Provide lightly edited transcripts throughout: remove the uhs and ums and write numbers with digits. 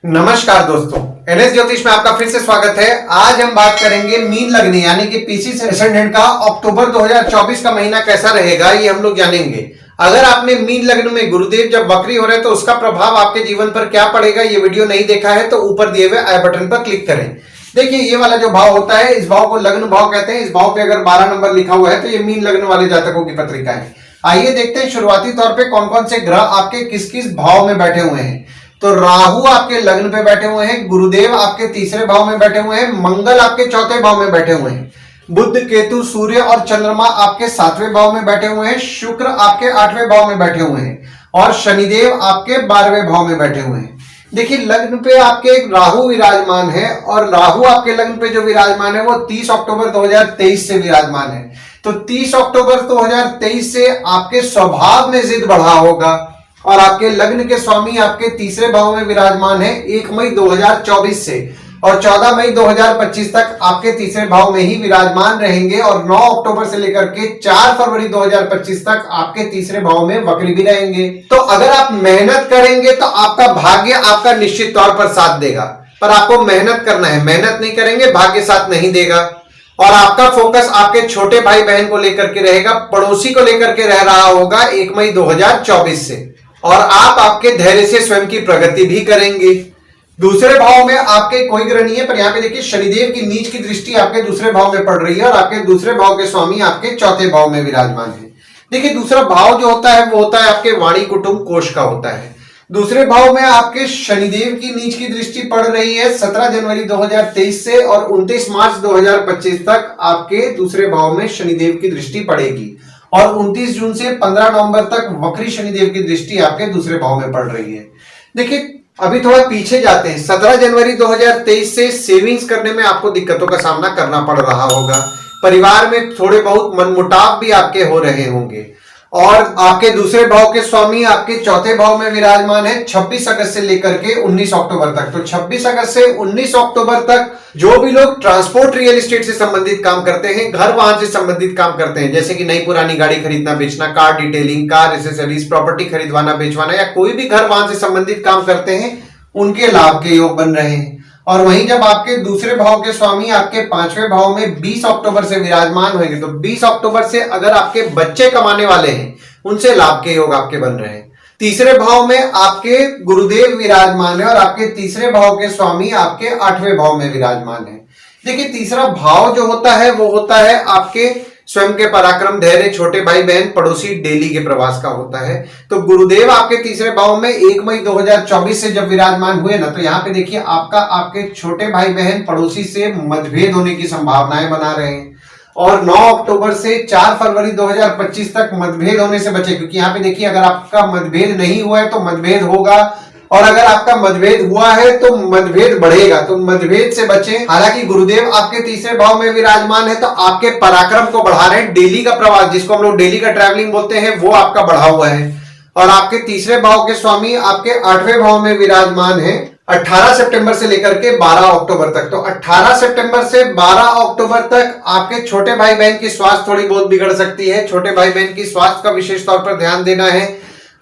नमस्कार दोस्तों, एनएस ज्योतिष में आपका फिर से स्वागत है। आज हम बात करेंगे मीन लग्न यानी कि पीसी एसेंडेंट का अक्टूबर 2024 का महीना कैसा रहेगा, ये हम लोग जानेंगे। अगर आपने मीन लग्न में गुरुदेव जब वक्री हो रहे हैं तो उसका प्रभाव आपके जीवन पर क्या पड़ेगा, ये वीडियो नहीं देखा है तो ऊपर दिए हुए आई बटन पर क्लिक करें। देखिए, ये वाला जो भाव होता है, इस भाव को लग्न भाव कहते हैं। इस भाव पे अगर 12 नंबर लिखा हुआ है तो ये मीन लग्न वाले जातकों की पत्रिका है। आइए देखते हैं शुरुआती तौर पे कौन कौन से ग्रह आपके किस किस भाव में बैठे हुए हैं। तो राहु आपके लग्न पे बैठे हुए हैं, गुरुदेव आपके तीसरे भाव में बैठे हुए हैं, मंगल आपके चौथे भाव में बैठे हुए हैं, बुध केतु सूर्य और चंद्रमा आपके 7वें भाव में बैठे हुए हैं, शुक्र आपके 8वें भाव में बैठे हुए हैं और शनिदेव आपके 12वें भाव में बैठे हुए हैं। देखिए, लग्न पे आपके राहु विराजमान है और राहु आपके लग्न पे जो विराजमान है वो 30 अक्टूबर 2023 से विराजमान है। तो 30 अक्टूबर 2023 से आपके स्वभाव में जिद बढ़ा होगा और आपके लग्न के स्वामी आपके तीसरे भाव में विराजमान है 1 मई 2024 से, और 14 मई 2025 तक आपके तीसरे भाव में ही विराजमान रहेंगे और 9 अक्टूबर से लेकर के 4 फरवरी 2025 तक आपके तीसरे भाव में वक्री भी रहेंगे। तो अगर आप मेहनत करेंगे तो आपका भाग्य आपका निश्चित तौर पर साथ देगा, पर आपको मेहनत करना है। मेहनत नहीं करेंगे, भाग्य साथ नहीं देगा। और आपका फोकस आपके छोटे भाई बहन को लेकर के रहेगा, पड़ोसी को लेकर के रह रहा होगा 1 मई 2024 से, और आप आपके धैर्य से स्वयं की प्रगति भी करेंगे। दूसरे भाव में आपके कोई ग्रह नहीं है, पर यहाँ पे देखिए शनिदेव की नीच की दृष्टि आपके दूसरे भाव में पड़ रही है और आपके दूसरे भाव के स्वामी आपके चौथे भाव में विराजमान है। देखिए, दूसरा भाव जो होता है वो होता है आपके वाणी कुटुंब कोष का होता है। दूसरे भाव में आपके शनिदेव की नीच की दृष्टि पड़ रही है 17 जनवरी 2023 से और 29 मार्च 2025 तक आपके दूसरे भाव में शनिदेव की दृष्टि पड़ेगी और 29 जून से 15 नवंबर तक वक्री शनिदेव की दृष्टि आपके दूसरे भाव में पड़ रही है। देखिए, अभी थोड़ा पीछे जाते हैं। 17 जनवरी 2023 से सेविंग्स करने में आपको दिक्कतों का सामना करना पड़ रहा होगा। परिवार में थोड़े बहुत मनमुटाव भी आपके हो रहे होंगे और आपके दूसरे भाव के स्वामी आपके चौथे भाव में विराजमान है 26 अगस्त से लेकर के 19 अक्टूबर तक। तो 26 अगस्त से 19 अक्टूबर तक जो भी लोग ट्रांसपोर्ट रियल एस्टेट से संबंधित काम करते हैं, घर वाहन से संबंधित काम करते हैं, जैसे कि नई पुरानी गाड़ी खरीदना बेचना, car detailing, car accessories, property खरीदवाना बेचवाना, या कोई भी घर वाहन से संबंधित काम करते हैं, उनके लाभ के योग बन रहे हैं। और वहीं जब आपके दूसरे भाव के स्वामी आपके 5वें भाव में 20 अक्टूबर से विराजमान होंगे, तो 20 अक्टूबर से अगर आपके बच्चे कमाने वाले हैं, उनसे लाभ के योग आपके बन रहे हैं। तीसरे भाव में आपके गुरुदेव विराजमान है और आपके तीसरे भाव के स्वामी आपके 8वें भाव में विराजमान है। देखिए, तीसरा भाव जो होता है वो होता है आपके स्वयं के पराक्रम, धैर्य, छोटे भाई बहन, पड़ोसी, डेली के प्रवास का होता है। तो गुरुदेव आपके तीसरे भाव में 1 मई 2024 से जब विराजमान हुए ना, तो यहाँ पे देखिए आपके छोटे भाई बहन, पड़ोसी से मतभेद होने की संभावनाएं बना रहे हैं और 9 अक्टूबर से 4 फरवरी 2025 तक मतभेद होने से बचे, क्योंकि यहाँ पे देखिए अगर आपका मतभेद नहीं हुआ है तो मतभेद होगा, और अगर आपका मतभेद हुआ है तो मतभेद बढ़ेगा, तो मतभेद से बचें। हालांकि गुरुदेव आपके तीसरे भाव में विराजमान है तो आपके पराक्रम को बढ़ा रहे हैं। डेली का प्रवास, जिसको हम लोग डेली का ट्रैवलिंग बोलते हैं, वो आपका बढ़ा हुआ है। और आपके तीसरे भाव के स्वामी आपके 8वें भाव में विराजमान है 18 सितंबर से लेकर के 12 अक्टूबर तक। तो 18 सितंबर से 12 अक्टूबर तक आपके छोटे भाई बहन की स्वास्थ्य थोड़ी बहुत बिगड़ सकती है। छोटे भाई बहन की स्वास्थ्य का विशेष तौर पर ध्यान देना है।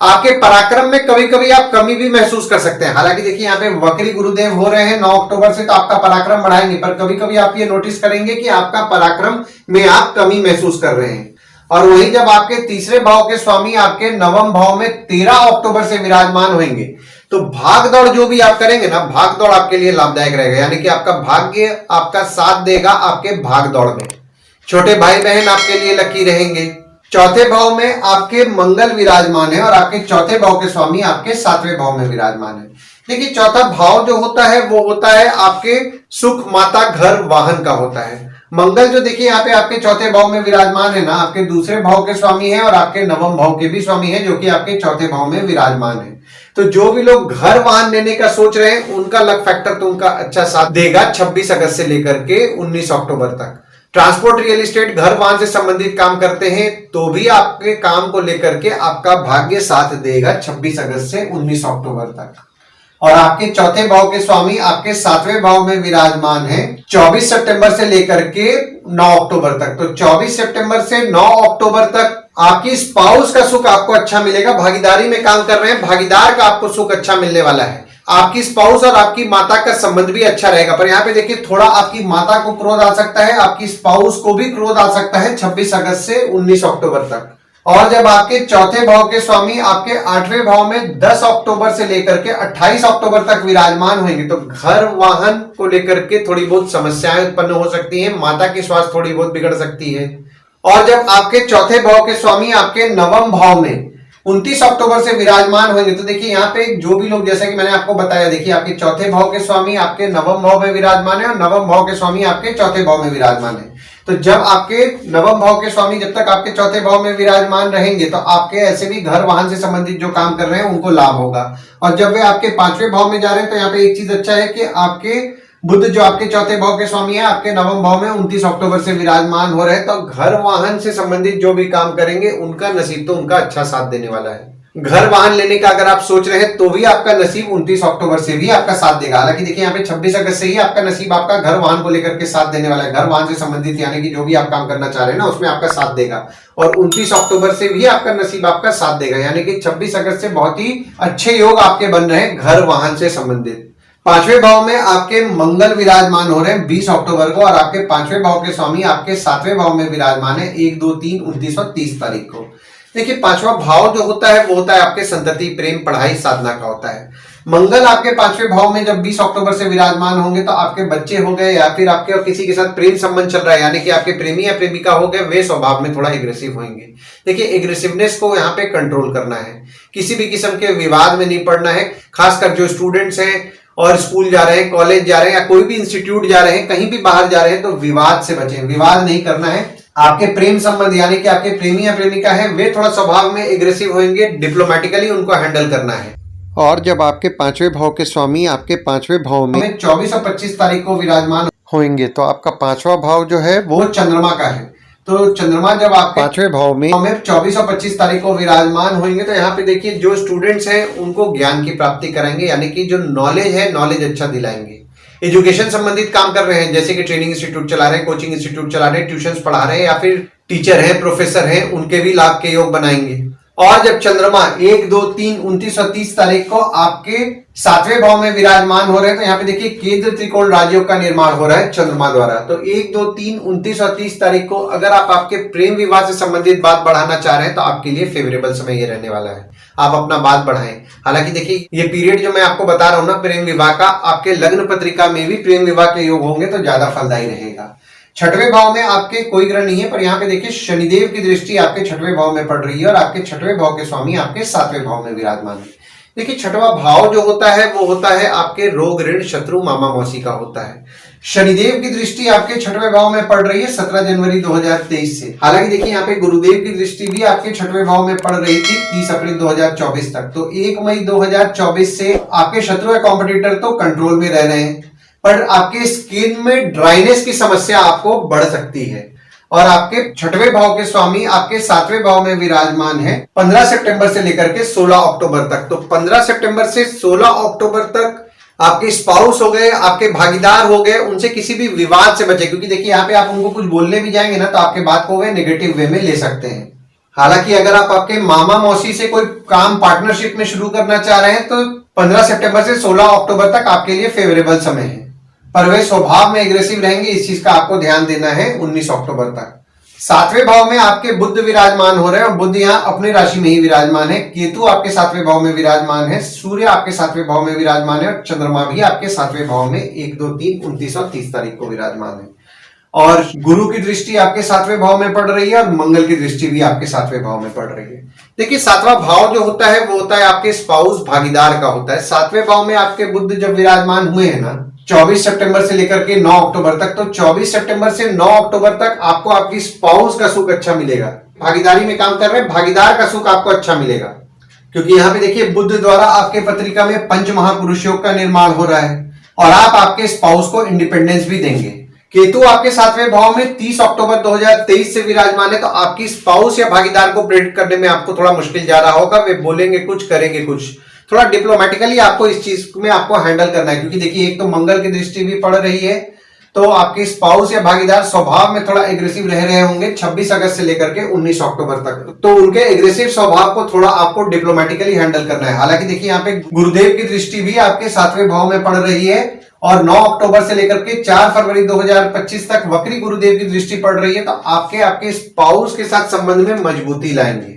आपके पराक्रम में कभी कभी आप कमी भी महसूस कर सकते हैं। हालांकि देखिए यहाँ पे वक्री गुरुदेव हो रहे हैं 9 अक्टूबर से, तो आपका पराक्रम बढ़ाएंगे, पर कभी कभी आप ये नोटिस करेंगे कि आपका पराक्रम में आप कमी महसूस कर रहे हैं। और वहीं जब आपके तीसरे भाव के स्वामी आपके 9वें भाव में 13 अक्टूबर से विराजमान होंगे, तो भाग दौड़ जो भी आप करेंगे ना, भाग दौड़ आपके लिए लाभदायक रहेगा, यानी कि आपका भाग्य आपका साथ देगा आपके भाग दौड़ में। छोटे भाई बहन आपके लिए लकी रहेंगे। चौथे भाव में आपके मंगल विराजमान है और आपके चौथे भाव के स्वामी आपके 7वें भाव में विराजमान है। देखिए, चौथा भाव जो होता है वो होता है आपके सुख, माता, घर, वाहन का होता है। मंगल जो देखिए यहाँ पे आपके चौथे भाव में विराजमान है ना, आपके दूसरे भाव के स्वामी है और आपके 9वें भाव के भी स्वामी है, जो कि आपके चौथे भाव में विराजमान है। तो जो भी लोग घर वाहन लेने का सोच रहे हैं, उनका लक फैक्टर तो उनका अच्छा साथ देगा 26 अगस्त से लेकर के 19 अक्टूबर तक। ट्रांसपोर्ट रियल एस्टेट, घर वाहन से संबंधित काम करते हैं तो भी आपके काम को लेकर के आपका भाग्य साथ देगा 26 अगस्त से 19 अक्टूबर तक। और आपके चौथे भाव के स्वामी आपके 7वें भाव में विराजमान है 24 सितंबर से लेकर के 9 अक्टूबर तक। तो 24 सितंबर से 9 अक्टूबर तक आपकी स्पाउस का सुख आपको अच्छा मिलेगा। भागीदारी में काम कर रहे हैं, भागीदार का आपको सुख अच्छा मिलने वाला है। आपकी स्पाउस और आपकी माता का संबंध भी अच्छा रहेगा। पर यहाँ पे देखिए थोड़ा आपकी माता को क्रोध आ सकता है, आपकी स्पाउस को भी क्रोध आ सकता है 26 अगस्त से 19 अक्टूबर तक। और जब आपके चौथे भाव के स्वामी आपके 8वें भाव में 10 अक्टूबर से लेकर के 28 अक्टूबर तक विराजमान होंगे तो घर वाहन को लेकर के थोड़ी बहुत समस्याएं उत्पन्न हो सकती हैं, माता की स्वास्थ्य थोड़ी बहुत बिगड़ सकती है। और जब आपके चौथे भाव के स्वामी आपके नवम भाव में 29 अक्टूबर से विराजमान होंगे तो देखिए यहाँ पे जो भी लोग, जैसा कि मैंने आपको बताया, देखिए आपके चौथे भाव के स्वामी आपके नवम भाव में विराजमान है और नवम भाव के स्वामी आपके चौथे भाव में विराजमान है। तो जब आपके नवम भाव के स्वामी जब तक आपके चौथे भाव में विराजमान रहेंगे तो आपके ऐसे भी घर वाहन से संबंधित जो काम कर रहे हैं उनको लाभ होगा। और जब वे आपके 5वें भाव में जा रहे हैं तो यहाँ पे एक चीज अच्छा है कि आपके बुध जो आपके चौथे भाव के स्वामी है आपके नवम भाव में 29 अक्टूबर से विराजमान हो रहे हैं, तो घर वाहन से संबंधित जो भी काम करेंगे उनका नसीब तो उनका अच्छा साथ देने वाला है। घर वाहन लेने का अगर आप सोच रहे हैं तो भी आपका नसीब 29 अक्टूबर से भी आपका साथ देगा। हालांकि देखिए यहाँ पे 26 अगस्त से ही आपका नसीब आपका घर वाहन को लेकर के साथ देने वाला है। घर वाहन से संबंधित यानी कि जो भी आप काम करना चाह रहे हैं ना उसमें आपका साथ देगा। और 29 अक्टूबर से भी आपका नसीब आपका साथ देगा, यानी कि 26 अगस्त से बहुत ही अच्छे योग आपके बन रहे हैं घर वाहन से संबंधित। 5वें भाव में आपके मंगल विराजमान हो रहे हैं 20 अक्टूबर को और आपके 5वें भाव के स्वामी आपके 7वें भाव में विराजमान है 1, 2, 3, 29 और 30 तारीख को। देखिए 5वां भाव जो होता है वो होता है आपके संतति, प्रेम, पढ़ाई, साधना का होता है। मंगल आपके 5वें भाव में जब 20 अक्टूबर से विराजमान होंगे तो आपके बच्चे हो गए या फिर आपके और किसी के साथ प्रेम संबंध चल रहा है, यानी कि आपके प्रेमी या प्रेमिका हो गए, वे स्वभाव में थोड़ा एग्रेसिव होंगे। देखिए एग्रेसिवनेस को यहाँ पे कंट्रोल करना है, किसी भी किस्म के विवाद में नहीं पड़ना है। खासकर जो स्टूडेंट्स हैं और स्कूल जा रहे हैं, कॉलेज जा रहे हैं या कोई भी इंस्टीट्यूट जा रहे हैं, कहीं भी बाहर जा रहे हैं तो विवाद से बचें, विवाद नहीं करना है। आपके प्रेम संबंध यानी कि आपके प्रेमी या प्रेमिका है वे थोड़ा स्वभाव में एग्रेसिव होंगे, डिप्लोमेटिकली उनको हैंडल करना है। और जब आपके 5वें भाव के स्वामी आपके 5वें भाव में 24 और 25 तारीख को विराजमान होंगे तो आपका 5वां भाव जो है वो चंद्रमा का है। तो चंद्रमा जब आपके 5वें भाव में 24 और 25 तारीख को विराजमान होंगे तो यहाँ पे देखिए जो स्टूडेंट्स हैं उनको ज्ञान की प्राप्ति कराएंगे, यानी कि जो नॉलेज है नॉलेज अच्छा दिलाएंगे। एजुकेशन संबंधित काम कर रहे हैं, जैसे कि ट्रेनिंग इंस्टीट्यूट चला रहे हैं, कोचिंग इंस्टीट्यूट चला रहे हैं, ट्यूशंस पढ़ा रहे हैं या फिर टीचर हैं, प्रोफेसर हैं, उनके भी लाभ के योग बनाएंगे। और जब चंद्रमा 1, 2, 3, 29 और 30 तारीख को आपके 7वें भाव में विराजमान हो रहे हैं तो यहाँ पे देखिए केंद्र त्रिकोण राजयोग का निर्माण हो रहा है चंद्रमा द्वारा। तो 1, 2, 3, 29 और 30 तारीख को अगर आप आपके प्रेम विवाह से संबंधित बात बढ़ाना चाह रहे हैं तो आपके लिए फेवरेबल समय ये रहने वाला है, आप अपना बात बढ़ाएं। हालांकि देखिए ये पीरियड जो मैं आपको बता रहा हूं ना प्रेम विवाह का, आपके लग्न पत्रिका में भी प्रेम विवाह के योग होंगे तो ज्यादा फलदायी रहेगा। 6वें भाव में आपके कोई ग्रह नहीं है, पर यहाँ पे देखिए शनिदेव की दृष्टि आपके 6वें भाव में पड़ रही है और आपके 6वें भाव के स्वामी आपके 7वें भाव में विराजमान है। देखिए 6वां भाव जो होता है वो होता है आपके रोग, ऋण, शत्रु, मामा मौसी का होता है। शनिदेव की दृष्टि आपके 6वें भाव में पड़ रही है 17 जनवरी 2023 से। हालांकि देखिए यहाँ पे गुरुदेव की दृष्टि भी आपके 6वें भाव में पड़ रही थी 30 अप्रैल 2024 तक। तो 1 मई 2024 से आपके शत्रु या कॉम्पिटिटर तो कंट्रोल में रह रहे हैं, पर आपके स्किन में ड्राइनेस की समस्या आपको बढ़ सकती है। और आपके 6वें भाव के स्वामी आपके 7वें भाव में विराजमान है 15 सितंबर से लेकर के 16 अक्टूबर तक। तो 15 सितंबर से 16 अक्टूबर तक आपके स्पाउस हो गए, आपके भागीदार हो गए, उनसे किसी भी विवाद से बचे, क्योंकि देखिए यहाँ पे आप उनको कुछ बोलने भी जाएंगे ना तो आपके बात को वे नेगेटिव वे में ले सकते हैं। हालांकि अगर आप आपके मामा मौसी से कोई काम पार्टनरशिप में शुरू करना चाह रहे हैं तो 15 सितंबर से 16 अक्टूबर तक आपके लिए फेवरेबल समय है, पर वे स्वभाव में एग्रेसिव रहेंगे, इस चीज का आपको ध्यान देना है 19 अक्टूबर तक। 7वें भाव में आपके बुध विराजमान हो रहे हैं और बुध यहाँ अपनी राशि में ही विराजमान है। केतु आपके 7वें भाव में विराजमान है, सूर्य आपके 7वें भाव में विराजमान है और चंद्रमा भी आपके 7वें भाव में 1, 2, 3, 29 और 30 तारीख को विराजमान है। और गुरु की दृष्टि आपके 7वें भाव में पड़ रही है और मंगल की दृष्टि भी आपके 7वें भाव में पड़ रही है। देखिए 7वां भाव जो होता है वो होता है आपके स्पाउस, भागीदार का होता है। 7वें भाव में आपके बुध जब विराजमान हुए हैं ना 24 सितंबर से लेकर के 9 अक्टूबर तक, तो 24 सितंबर से 9 अक्टूबर तक आपको आपकी स्पाउस का सुख अच्छा मिलेगा। भागीदारी में काम कर रहे हैं, भागीदार का सुख आपको अच्छा मिलेगा, क्योंकि यहाँ पे देखिए बुध द्वारा आपके पत्रिका में पंच महापुरुष योग का निर्माण हो रहा है और आप आपके स्पाउस को इंडिपेंडेंस भी देंगे। केतु आपके 7वें भाव में 30 अक्टूबर 2023 से विराजमान है, तो आपकी स्पाउस या भागीदार को प्रेडिक्ट करने में आपको थोड़ा मुश्किल जा रहा होगा। वे बोलेंगे कुछ, करेंगे कुछ, थोड़ा डिप्लोमेटिकली आपको इस चीज में आपको हैंडल करना है, क्योंकि देखिए एक तो मंगल की दृष्टि भी पड़ रही है, तो आपके स्पाउस या भागीदार स्वभाव में थोड़ा एग्रेसिव रह रहे होंगे 26 अगस्त से लेकर के 19 अक्टूबर तक। तो उनके एग्रेसिव स्वभाव को थोड़ा आपको डिप्लोमेटिकली हैंडल करना है। हालांकि देखिए यहाँ पे गुरुदेव की दृष्टि भी आपके 7वें भाव में पड़ रही है और 9 अक्टूबर से लेकर के 4 फरवरी 2025 तक वक्री गुरुदेव की दृष्टि पड़ रही है। तो आपके स्पाउस के साथ संबंध में मजबूती लाएंगे।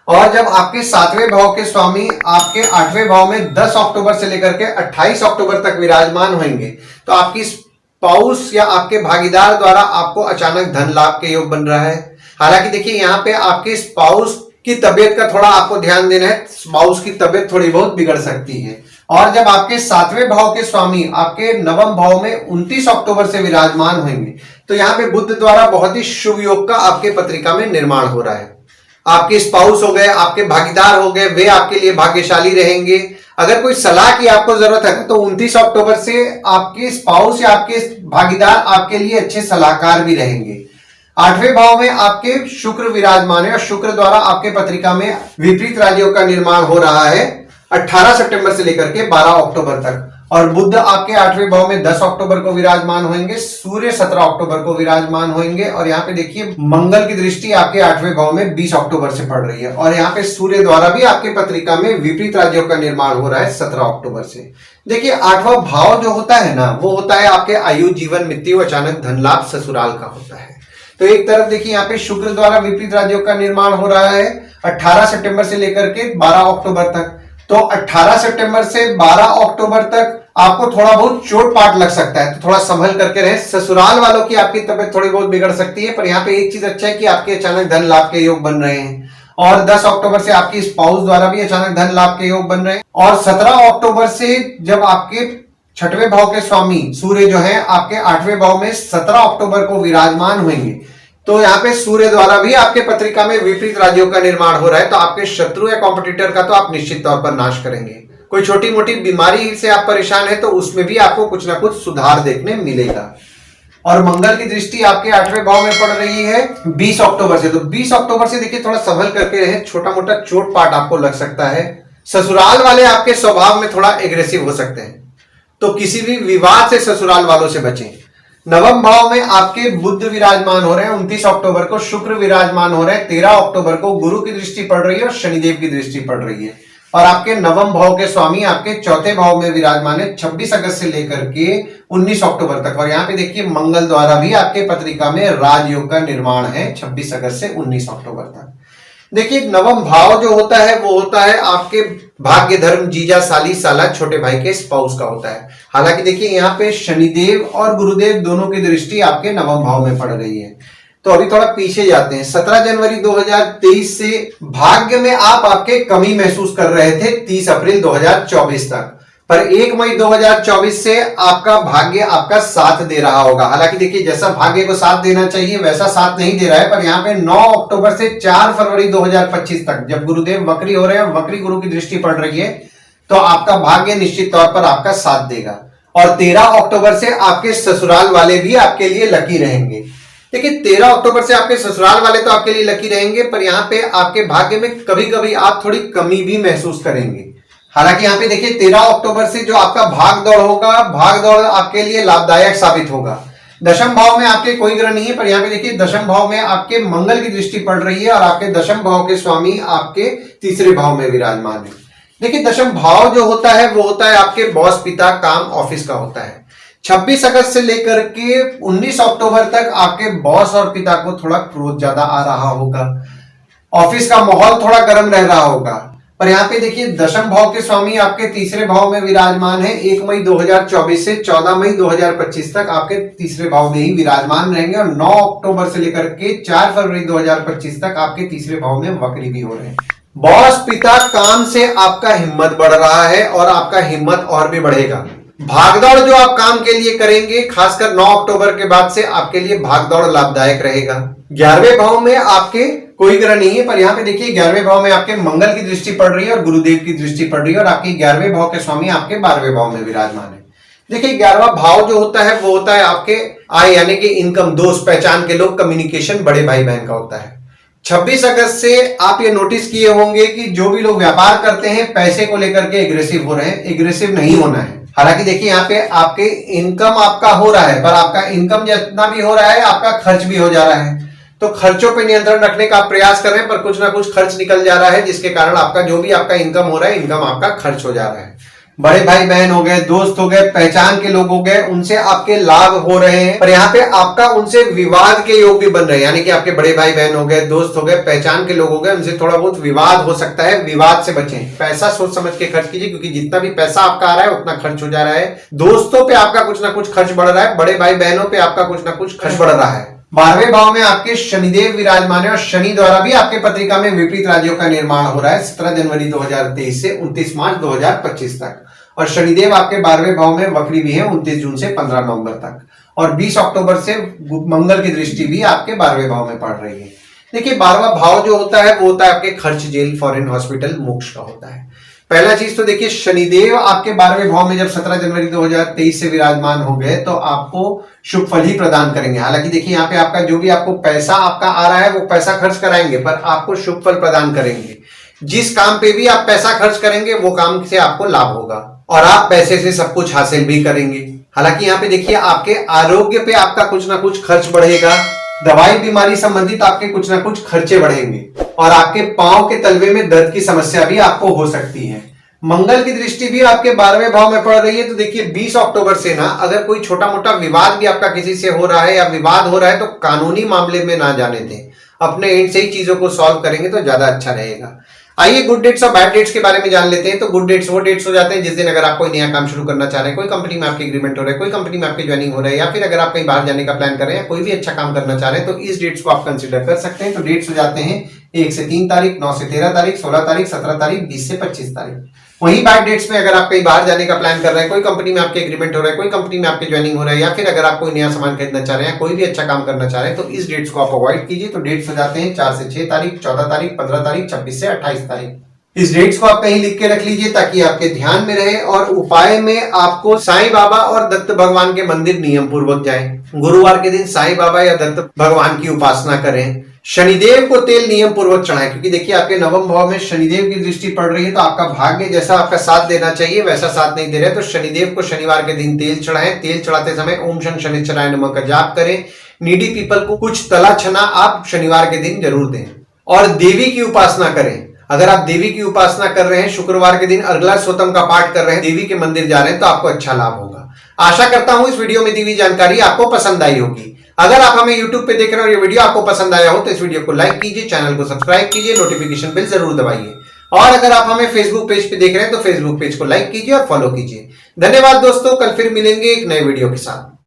और जब आपके 7वें भाव के स्वामी आपके 8वें भाव में 10 अक्टूबर से लेकर के 28 अक्टूबर तक विराजमान होंगे तो आपकी स्पाउस या आपके भागीदार द्वारा आपको अचानक धन लाभ के योग बन रहा है। हालांकि देखिए यहाँ पे आपके स्पाउस की तबियत का थोड़ा आपको ध्यान देना है, स्पाउस की तबियत थोड़ी बहुत बिगड़ सकती है। और जब आपके 7वें भाव के स्वामी आपके 9वें भाव में 29 अक्टूबर से विराजमान होंगे तो यहाँ पे बुध द्वारा बहुत ही शुभ योग का आपके पत्रिका में निर्माण हो रहा है। आपके स्पाउस हो गए, आपके भागीदार हो गए, वे आपके लिए भाग्यशाली रहेंगे। अगर कोई सलाह की आपको जरूरत है तो 29 अक्टूबर से आपके स्पाउस या आपके भागीदार आपके लिए अच्छे सलाहकार भी रहेंगे। 8वें भाव में आपके शुक्र विराजमान है और शुक्र द्वारा आपके पत्रिका में विपरीत राजयोग का निर्माण हो रहा है 18 सितंबर से लेकर के 12 अक्टूबर तक। और बुध आपके 8वें भाव में 10 अक्टूबर को विराजमान होंगे, सूर्य 17 अक्टूबर को विराजमान होंगे और यहाँ पे देखिए मंगल की दृष्टि आपके 8वें भाव में 20 अक्टूबर से पड़ रही है और यहाँ पे सूर्य द्वारा भी आपके पत्रिका में विपरीत राजयोग का निर्माण हो रहा है 17 अक्टूबर से। देखिए 8वां भाव जो होता है ना, वो होता है आपके आयु, जीवन, मृत्यु, अचानक धन लाभ, ससुराल का होता है। तो एक तरफ देखिए यहाँ पे शुक्र द्वारा विपरीत राजयोग का निर्माण हो रहा है 18 सितंबर से लेकर के 12 अक्टूबर तक। तो 18 सितंबर से 12 अक्टूबर तक आपको थोड़ा बहुत चोट पाट लग सकता है, तो थोड़ा संभल करके रहे। ससुराल वालों की आपकी तबियत थोड़ी बहुत बिगड़ सकती है, पर यहाँ पे एक चीज अच्छा है कि आपके अचानक धन लाभ के योग बन रहे हैं। और 10 अक्टूबर से आपकी स्पाउस द्वारा भी अचानक धन लाभ के योग बन रहे हैं। और 17 अक्टूबर से जब आपके 6वें भाव के स्वामी सूर्य जो है आपके 8वें भाव में 17 अक्टूबर को विराजमान होंगे तो यहाँ पे सूर्य द्वारा भी आपके पत्रिका में विपरीत राजयोग का निर्माण हो रहा है। तो आपके शत्रु या कॉम्पिटिटर का तो आप निश्चित तौर पर नाश करेंगे। कोई छोटी मोटी बीमारी से आप परेशान है तो उसमें भी आपको कुछ ना कुछ सुधार देखने मिलेगा। और मंगल की दृष्टि आपके 8वें भाव में पड़ रही है 20 अक्टूबर से। तो 20 अक्टूबर से देखिए थोड़ा संभल करके रहे, छोटा मोटा चोट पाट आपको लग सकता है। ससुराल वाले आपके स्वभाव में थोड़ा एग्रेसिव हो सकते हैं, तो किसी भी विवाद से ससुराल वालों से बचें। 9वें भाव में आपके बुध विराजमान हो रहे हैं 29 अक्टूबर को, शुक्र विराजमान हो रहे हैं 13 अक्टूबर को, गुरु की दृष्टि पड़ रही है और शनिदेव की दृष्टि पड़ रही है। और आपके 9वें भाव के स्वामी आपके 4थे भाव में विराजमान है 26 अगस्त से लेकर के 19 अक्टूबर तक। और यहाँ पे देखिए मंगल द्वारा भी आपके पत्रिका में राजयोग का निर्माण है 26 अगस्त से 19 अक्टूबर तक। देखिए 9वां भाव जो होता है वो होता है आपके भाग्य, धर्म, जीजा, साली, साला, छोटे भाई के स्पाउस का होता है। हालांकि देखिए यहाँ पे शनिदेव और गुरुदेव दोनों की दृष्टि आपके 9वें भाव में पड़ रही है। तो अभी थोड़ा पीछे जाते हैं। 17 जनवरी 2023 से भाग्य में आप आपके कमी महसूस कर रहे थे 30 अप्रैल 2024 तक, पर 1 मई 2024 से आपका भाग्य आपका साथ दे रहा होगा। हालांकि देखिए जैसा भाग्य को साथ देना चाहिए वैसा साथ नहीं दे रहा है, पर यहाँ पे 9 अक्टूबर से 4 फरवरी 2025 तक जब गुरुदेव वक्री हो रहे हैं, वक्री गुरु की दृष्टि पड़ रही है, तो आपका भाग्य निश्चित तौर पर आपका साथ देगा। और 13 अक्टूबर से आपके ससुराल वाले भी आपके लिए लकी रहेंगे। देखिए 13 अक्टूबर से आपके ससुराल वाले तो आपके लिए लकी रहेंगे, पर यहाँ पे आपके भाग्य में कभी कभी आप थोड़ी कमी भी महसूस करेंगे। हालांकि यहाँ पे देखिए 13 अक्टूबर से जो आपका भाग दौड़ होगा, भाग दौड़ आपके लिए लाभदायक साबित होगा। दशम भाव में आपके कोई ग्रह नहीं है, पर यहाँ पे देखिए दशम भाव में आपके मंगल की दृष्टि पड़ रही है और आपके दशम भाव के स्वामी आपके तीसरे भाव में विराजमान है। देखिए दशम भाव जो होता है वो होता है आपके बॉस, पिता, काम, ऑफिस का होता है। 26 अगस्त से लेकर के 19 अक्टूबर तक आपके बॉस और पिता को थोड़ा क्रोध ज्यादा आ रहा होगा, ऑफिस का माहौल थोड़ा गर्म रह रहा होगा। पर यहाँ पे देखिए दशम भाव के स्वामी आपके तीसरे भाव में विराजमान है। 1 मई 2024 से 14 मई 2025 तक आपके तीसरे भाव में ही विराजमान रहेंगे और 9 अक्टूबर से लेकर के 4 फरवरी 2025 तक आपके तीसरे भाव में वक्री भी हो रहे हैं। बॉस, पिता, काम से आपका हिम्मत बढ़ रहा है और आपका हिम्मत और भी बढ़ेगा। भागदौड़ जो आप काम के लिए करेंगे, खासकर 9 अक्टूबर के बाद से आपके लिए भागदौड़ लाभदायक रहेगा। 11वें भाव में आपके कोई ग्रह नहीं है, पर यहाँ पे देखिए 11वें भाव में आपके मंगल की दृष्टि पड़ रही है और गुरुदेव की दृष्टि पड़ रही है और आपके 11वें भाव के स्वामी आपके 12वें भाव में विराजमान है। देखिए 11वां भाव जो होता है वो होता है आपके आय यानी कि इनकम, दोस्त, पहचान के लोग, कम्युनिकेशन, बड़े भाई बहन का होता है। 26 अगस्त से आप ये नोटिस किए होंगे कि जो भी लोग व्यापार करते हैं पैसे को लेकर के एग्रेसिव हो रहे हैं। एग्रेसिव नहीं होना है। हालांकि देखिए यहाँ पे आपके इनकम आपका हो रहा है, पर आपका इनकम जितना भी हो रहा है आपका खर्च भी हो जा रहा है। तो खर्चों पे नियंत्रण रखने का आप प्रयास कर रहे हैं, पर कुछ ना कुछ खर्च निकल जा रहा है, जिसके कारण आपका जो भी आपका इनकम हो रहा है, इनकम आपका खर्च हो जा रहा है। बड़े भाई बहन हो गए, दोस्त हो गए, पहचान के लोग हो गए, उनसे आपके लाभ हो रहे हैं, पर यहाँ पे आपका उनसे विवाद के योग भी बन रहे हैं। यानी कि आपके बड़े भाई बहन हो गए, दोस्त हो गए, पहचान के लोग हो गए, उनसे थोड़ा बहुत विवाद हो सकता है, विवाद से बचें। पैसा सोच समझ के खर्च कीजिए, क्योंकि जितना भी पैसा आपका आ रहा है उतना खर्च हो जा रहा है। दोस्तों पे आपका कुछ ना कुछ खर्च बढ़ रहा है, बड़े भाई बहनों पे आपका कुछ ना कुछ खर्च बढ़ रहा है। 12वें भाव में आपके शनिदेव विराजमान है और शनि द्वारा भी आपके पत्रिका में विपरीत राज्यों का निर्माण हो रहा है 17 जनवरी 2023 से 29 मार्च 2025 तक। और शनिदेव आपके 12वें भाव में वक्री भी है 29 जून से 15 नवंबर तक। और 20 अक्टूबर से मंगल की दृष्टि भी आपके 12वें भाव में पड़ रही है। देखिए 12वां भाव जो होता है वो होता है आपके खर्च, जेल, फॉरेन, हॉस्पिटल, मोक्ष का होता है। पहला चीज तो देखिए शनिदेव आपके 12वें भाव में जब 17 जनवरी 2023 से विराजमान हो गए तो आपको शुभ फल ही प्रदान करेंगे। हालांकि देखिए यहाँ पे आपका जो भी आपको पैसा आपका आ रहा है वो पैसा खर्च कराएंगे, पर आपको शुभ फल प्रदान करेंगे। जिस काम पे भी आप पैसा खर्च करेंगे वो काम से आपको लाभ होगा और आप पैसे से सब कुछ हासिल भी करेंगे। हालांकि यहाँ पे देखिए आपके आरोग्य पे आपका कुछ ना कुछ खर्च बढ़ेगा, दवाई बीमारी संबंधित आपके कुछ ना कुछ खर्चे बढ़ेंगे और आपके पांव के तलवे में दर्द की समस्या भी आपको हो सकती है। मंगल की दृष्टि भी आपके 12वें भाव में पड़ रही है, तो देखिए 20 अक्टूबर से ना अगर कोई छोटा मोटा विवाद भी आपका किसी से हो रहा है या विवाद हो रहा है तो कानूनी मामले में ना जाने दें, अपने एंड से ही चीजों को सॉल्व करेंगे तो ज्यादा अच्छा रहेगा। आइए गुड डेट्स और बैड डेट्स के बारे में जान लेते हैं। तो गुड डेट्स वो डेट्स हो जाते हैं जिस दिन अगर आप कोई नया काम शुरू करना चाह रहे हैं, कोई कंपनी में आपकी एग्रीमेंट हो रहा है, कोई कंपनी में आपकी ज्वाइनिंग हो रहा है, या फिर अगर आप कहीं बाहर जाने का प्लान कर रहे हैं, कोई भी अच्छा काम करना चाह रहे हैं, तो इस डेट्स को आप कंसिडर कर सकते हैं। तो डेट्स हो जाते हैं 1 से 3 तारीख, 9 से 13 तारीख, 16 तारीख, 17 तारीख, 20 से 25 तारीख। वहीं बैड डेट्स में अगर आप कहीं बाहर जाने का प्लान कर रहे हैं, कोई कंपनी में आपके एग्रीमेंट हो रहा है, कोई कंपनी में आपकी ज्वाइनिंग हो रहा है, या फिर अगर आप कोई नया सामान खरीदना चाह रहे हैं, कोई भी अच्छा काम करना चाह रहे हैं, तो इस डेट्स को आप अवॉइड कीजिए। तो डेट्स हो जाते हैं 4 से 6 तारीख, 14 तारीख, 15 तारीख, 26 से 28 तारीख। इस डेट्स को आप कहीं लिख के रख लीजिए ताकि आपके ध्यान में रहे। और उपाय में आपको साईं बाबा और दत्त भगवान के मंदिर नियम पूर्वक जाएं। गुरुवार के दिन साईं बाबा या दत्त भगवान की उपासना करें। शनिदेव को तेल नियम पूर्वक चढ़ाएं, क्योंकि देखिए आपके नवम भाव में शनिदेव की दृष्टि पड़ रही है, तो आपका भाग्य जैसा आपका साथ देना चाहिए वैसा साथ नहीं दे रहे, तो शनिदेव को शनिवार के दिन तेल चढ़ाएं। तेल चढ़ाते समय ओम शं शनिश्चराय नमः का जाप करें। नीडी पीपल को कुछ तला छना आप शनिवार के दिन जरूर दें। और देवी की उपासना करें। अगर आप देवी की उपासना कर रहे हैं, शुक्रवार के दिन अर्गला स्तोत्रम का पाठ कर रहे हैं, देवी के मंदिर जा रहे हैं, तो आपको अच्छा लाभ होगा। आशा करता हूं इस वीडियो में दी हुई जानकारी आपको पसंद आई होगी। अगर आप हमें YouTube पे देख रहे हैं और ये वीडियो आपको पसंद आया हो तो इस वीडियो को लाइक कीजिए, चैनल को सब्सक्राइब कीजिए, नोटिफिकेशन बेल जरूर दबाइए। और अगर आप हमें फेसबुक पेज पे देख रहे हैं तो फेसबुक पेज को लाइक कीजिए और फॉलो कीजिए। धन्यवाद दोस्तों, कल फिर मिलेंगे एक नए वीडियो के साथ।